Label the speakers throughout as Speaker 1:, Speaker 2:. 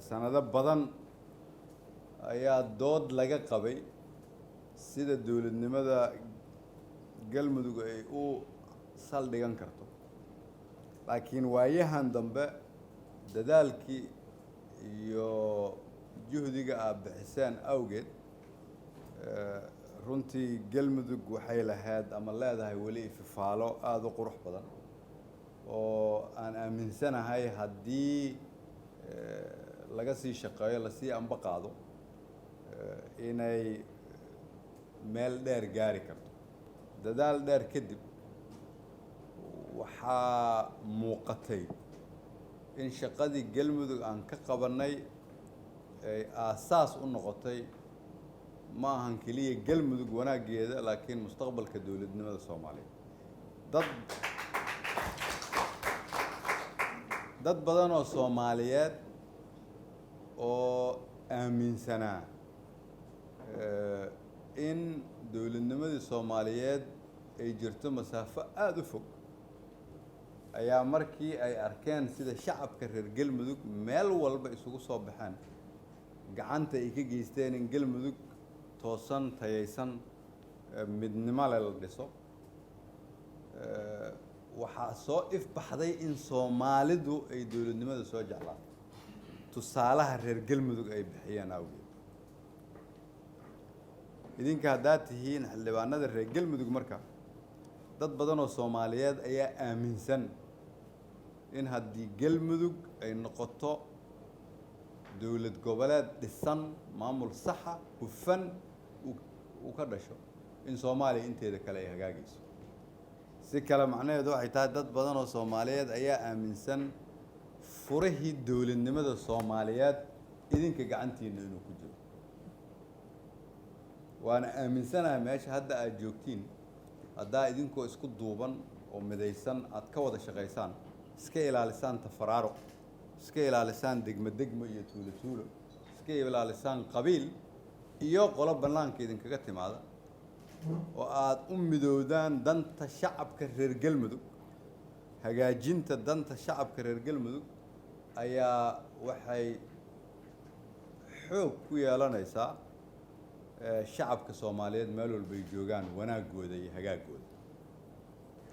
Speaker 1: sanado badan ayaa dood laga qabay sida dowladnimada galmudug ay u saldhigan karto, laakiin waayahan dambe dadaalkii iyo juhdiga aad bixiseen awgeed runtii galmudug waxay lahayd ama leedahay weli ififaalo aada u qurux badan oo aan aaminsanahay haddii laga sii shaqeeyo lasii anba qaado inay meel dheer gaari karto. dadaal dheer kadib waxaa muuqatay in shaqadii galmudug aan ka qabanay ay aasaas u noqotay ma ahan keliya galmudug wanaaggeeda laakiin mustaqbalka dowladnimada Soomaaliya. dad badan oo Soomaaliyeed oo aaminsanaa in dowladnimadii Soomaaliyeed ay jirto masaafo aada u fog ayaa markii ay arkeen sida shacabka reer galmudug meel walba isugu soo baxeen gacanta ay ka geysteen in galmudug toosan tayaysan midnimo leh la dhiso, waxaa soo ifbaxday in Soomaalidu ay dowladnimada soo jeclaan tusaalaha reer galmudug ay bixiyeen awgeed. idinka haddaad tihiin xildhibaanada reer galmudug marka dad badan oo Soomaaliyeed ayaa aaminsan in haddii galmudug ay noqoto dowlad goboleed dhisan maamul saxa hufan uu ka dhasho in Soomaaliya inteeda kale ay hagaagayso. si kale macnaheedu waxay tahay dad badan oo Soomaaliyeed ayaa aaminsan furihii dowladnimada Soomaaliyeed idinka gacantiina inuu ku jiro. waana aaminsanahay meesha hadda aad joogtiin haddaa idinkoo isku duuban oo midaysan aad ka wada shaqaysaan, iska ilaalisaan tafaraaruq, iska ilaalisaan degmo iyo tuulo, iska ilaalisaan qabiil iyo qolo bannaanka idinkaga timaada oo aad u midoodaan danta shacabka reer galmudug. hagaajinta danta shacabka reer galmudug ayaa waxay xoog ku yeelanaysaa shacabka Soomaaliyeed meel walba ay joogaan wanaagooda iyo hagaagooda.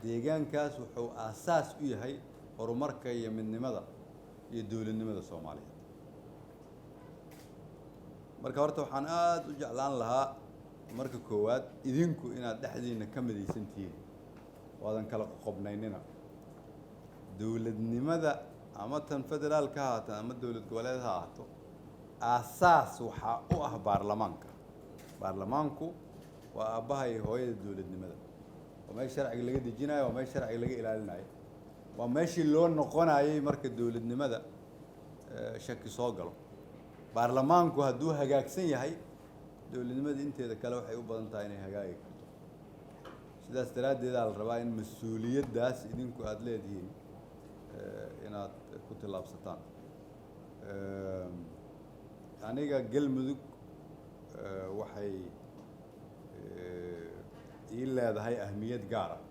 Speaker 1: deegaankaas wuxuu aasaas u yahay horumarka iyo midnimada iyo dowladnimada Soomaaliyeed. marka horta waxaan aad u jeclaan lahaa marka koowaad idinku inaad dhexdiina ka midaysan tihiin waadan kala qoqobnaynina. dowladnimada ama tan federaalka ha ahaato ama dowlad goboleed ha ahaato aasaas waxaa u ah baarlamaanku waa aabbaha iyo hooyada dowladnimada. waa meesha sharciga laga dejinayo, waa meesha sharciga laga ilaalinayo, waa meeshii loo noqonayay marka dowladnimada shaki soo galo. baarlamaanku hadduu hagaagsan yahay dowladnimada inteeda kale waxay u badan tahay inay hagaagi karto. sidaas daraaddeedaa la rabaa in mas-uuliyaddaas idinku aada leedihiin inaad ku tillaabsataan. aniga galmudug waxay ii leedahay ahmiyad gaar ah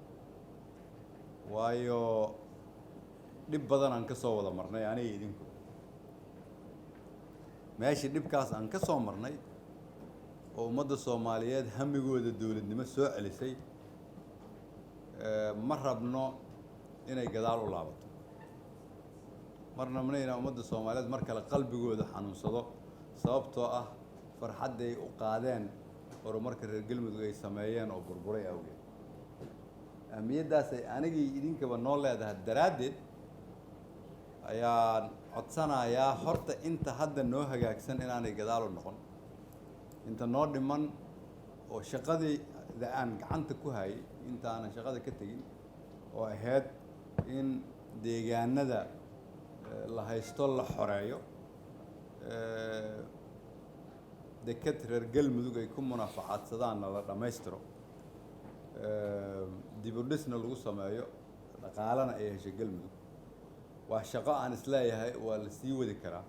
Speaker 1: waayo dhib badan aan ka soo wada marnay aniga idinku. meeshii dhibkaas aan ka soo marnay oo ummadda Soomaaliyeed hamigooda dowladnimo soo celisay ma rabno inay gadaal u laabato. marna inay ummadda Soomaaliyeed mar kale qalbigooda xanuunsado sababtoo ah farxadday u qaadeen horumarka reer galmudug ay sameeyeen oo burburay awgeed. ahmiyaddaas ay anigii idinkaba noo leedahay daraaddeed ayaan codsanayaa horta inta hadda noo hagaagsan inaanay gadaal u noqon, inta noo dhiman oo shaqadii aan gacanta ku hayay inta aanan shaqada ka tegin oo ahayd in deegaanada la haysto la xoreeyo, deked reer galmudug ay ku munaafacaadsadaan la dhammaystiro, dib u dhisna lagu sameeyo, dhaqaalana ay hesho galmudug. waa shaqo aan isleeyahay waa la sii wadi karaa,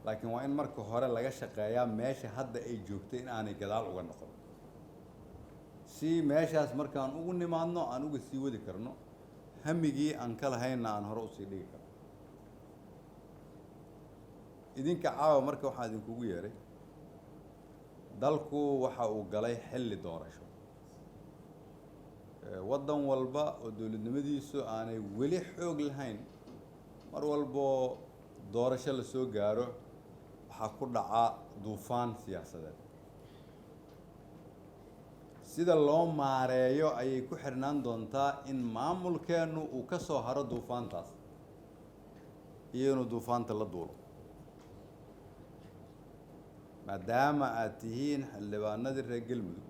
Speaker 1: laakiin waa in marka hore laga shaqeeyaa meesha hadda ay joogtay in aanay gadaal uga noqon, si meeshaas markaan ugu nimaadno aan uga sii wadi karno hamigii aan ka lahaynna aan hore usii dhigi karno. idinka caawa marka waxaan idinkugu yeeray dalku waxa uu galay xilli doorasho waddan walba oo dowladnimadiisu aanay weli xoog lahayn mar walbo doorasho la soo gaaro waxaa ku dhaca duufaan siyaasadeed sida loo maareeyo ayay ku xirnaan doontaa in maamulkeennu uu ka soo haro duufaantaas iyo inuu duufaanta la duulo maadaama aad tihiin xildhibaanadii reer galmudug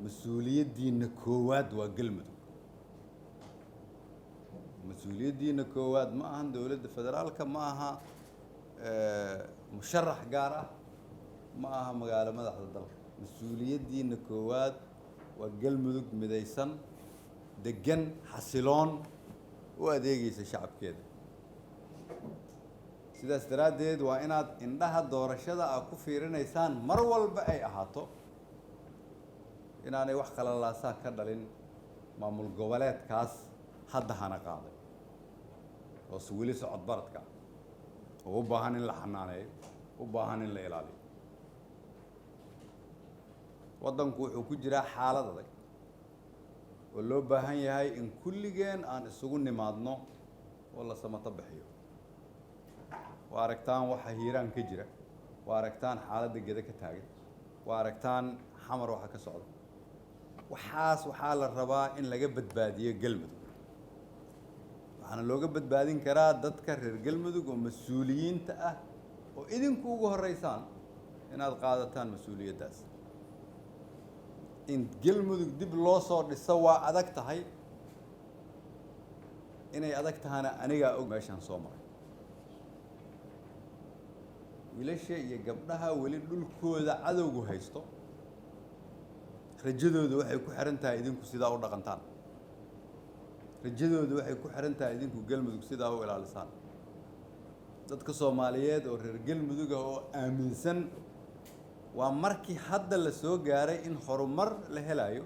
Speaker 1: mas-uuliyaddiina koowaad waa galmudug mas-uuliyaddiina koowaad ma ahan dowladda federaalka ma aha musharax gaar ah ma aha magaalo madaxda dalka mas-uuliyaddiina koowaad waa galmudug midaysan degan xasiloon u adeegaysa shacabkeeda sidaas daraaddeed waa inaad indhaha doorashada aad ku fiirinaysaan mar walba ay ahaato inaanay wax qalalaasaa ka dhalin maamul goboleedkaas hadda hana qaaday hoose weli socod baradka oo u baahan in la xanaaneeyo u baahan in la ilaaliyo waddanku wuxuu ku jiraa xaalad adag oo loo baahan yahay in kulligeen aan isugu nimaadno oo la samato bixiyo waa aragtaan waxa hiiraan ka jira waa aragtaan xaaladda geda ka taagan waa aragtaan xamar waxa ka socda waxaa la rabaa in laga badbaadiyo galmudug waxaana looga badbaadin karaa dadka reer galmudug oo mas-uuliyiinta ah oo idinku ugu horreysaan inaad qaadataan mas-uuliyaddaas in galmudug dib loo soo dhiso waa adag tahay inay adag tahana anigaa og meeshaan soo maray wiilasha iyo gabdhaha weli dhulkooda cadowgu haysto rajadooda waxay ku xiran tahay idinku sidaa u dhaqantaan rajadooda waxay ku xiran tahay idinku galmudug sidaa u ilaalisaan dadka soomaaliyeed oo reer galmudug ah oo aaminsan waa markii hadda la soo gaaray in horumar la helayo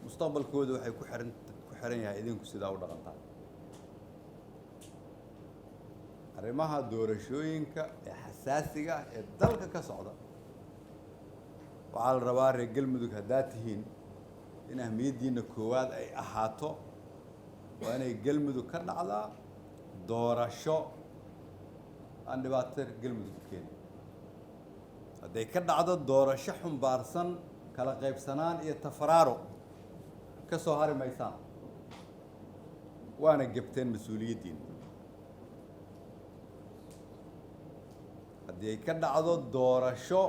Speaker 1: mustaqbalkooda waxay ku xiran yahay idinku sidaa u dhaqantaan arrimaha doorashooyinka ee xasaasiga ah ee dalka ka socda waxaa la rabaa reer galmudug haddaad tihiin in ahmiyaddiina koowaad ay ahaato waa inay galmudug ka dhacdaa doorasho aan dhibaato galmudug ku keenin hadday ka dhacdo doorasho xumbaarsan kala qaybsanaan iyo tafaraaro ka soo hari maysaan waana gebteen mas-uuliyaddiina haddii ay ka dhacdo doorasho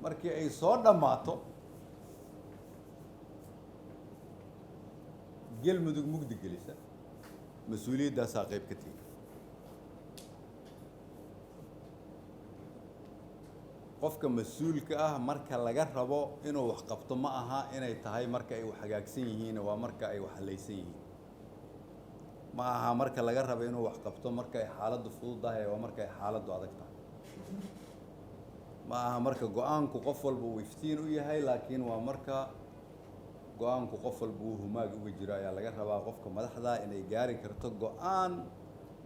Speaker 1: markii ay soo dhammaato galmudug mugdi gelisa mas-uuliyaddaasaa qayb ka tegi qofka mas-uulka ah marka laga rabo inuu wax qabto ma aha inay tahay marka ay wax hagaagsan yihiin waa marka ay wax halaysan yihiin ma aha marka laga rabo inuu wax qabto marka ay xaaladdu fududahay waa marka ay xaaladdu adag tahay ma aha marka go-aanku qof walba uu iftiin u yahay laakiin waa marka go-aanku qof walba uu humaag uga jiro ayaa laga rabaa qofka madaxda inay gaari karto go-aan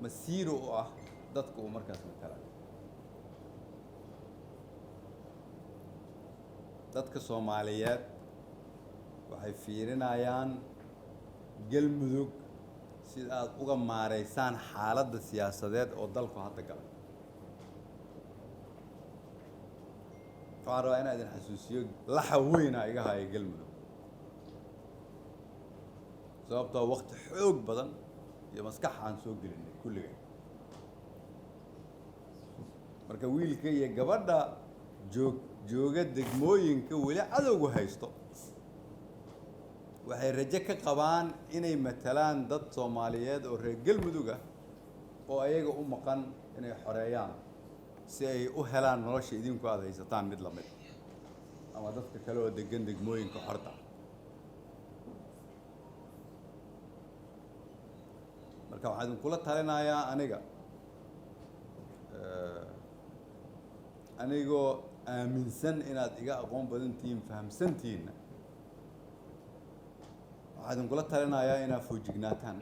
Speaker 1: masiiro u ah dadka uu markaas matala dadka soomaaliyeed waxay fiirinayaan galmudug sida aad uga maareysaan xaaladda siyaasadeed oo dalku hadda galay waxaan rabaa inaan idin xasuusiyo laxa weyna iga haya galmudug sababtoo waqti xoog badan iyo maskax aan soo gelinay kulligay marka wiilka iyo gabadha jooga degmooyinka weli cadowgu haysto waxay rajo ka qabaan inay matalaan dad soomaaliyeed oo reer galmudug ah oo ayaga u maqan inay xoreeyaan si ay u helaan nolosha idinku aada haysataan mid la mid ama dadka kale oo degan degmooyinka xorta marka waxaan idinkula talinayaa anigoo aaminsan inaad iga aqoon badan tihiin fahamsantihiinna waxaan idinkula talinayaa inaad foojignaataan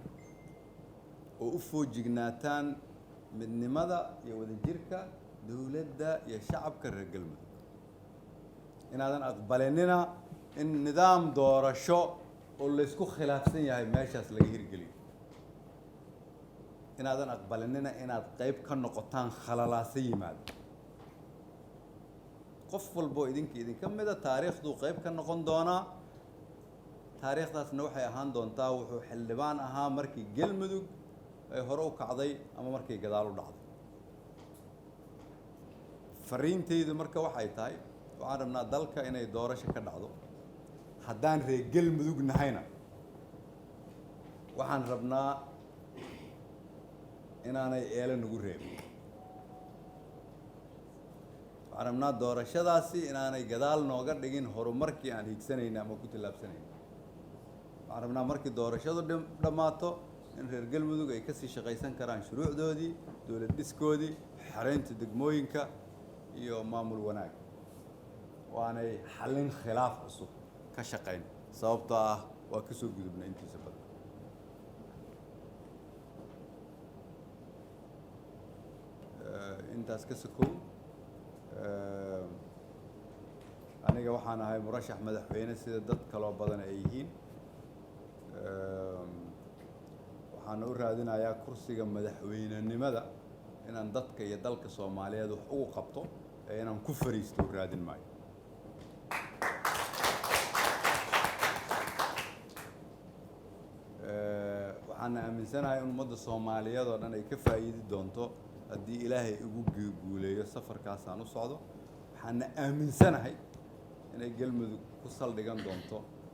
Speaker 1: oo u foojignaataan midnimada iyo wadajirka dowladda iyo shacabka reer galmudug inaadan aqbalinina in nidaam doorasho oo laysku khilaafsan yahay meeshaas laga hirgeliyo inaadan aqbalinina inaad qayb ka noqotaan khalalaasa yimaado qof walboo idinka mida taariikhduu qayb ka noqon doonaa taariikhdaasna waxay ahaan doontaa wuxuu xildhibaan ahaa markii galmudug ay hore u kacday ama markay gadaal u dhacday fariintaydu marka waxay tahay waxaan rabnaa dalka inay doorasho ka dhacdo haddaan reer galmudug nahayna waxaan rabnaa inaanay eelo nagu reebin waxaan rabnaa doorashadaasi inaanay gadaal nooga dhigin horumarkii aan hiigsanayna ama ku tallaabsanayna waxaan rabnaa markii doorashadu dhammaato in reer galmudug ay kasii shaqaysan karaan shuruucdoodii dowlad dhiskoodii xareynta degmooyinka iyo maamul wanaag waanay xallin khilaaf cusub ka shaqayn sababtoo ah waa ka soo gudubna intiisa badan intaas ka sokow aniga waxaan ahay murashax madaxweyne sida dad kaloo badan ay yihiin waxaana u raadinayaa kursiga madaxweynenimada inaan dadka iyo dalka soomaaliyeed wax ugu qabto ee inaan ku fariisto u raadin maayo waxaana aaminsanahay in ummadda soomaaliyeed oo dhan ay ka faa'iidi doonto haddii ilaahay igu guuleeyo safarkaasaan u socdo waxaana aaminsanahay inay galmudug ku saldhigan doonto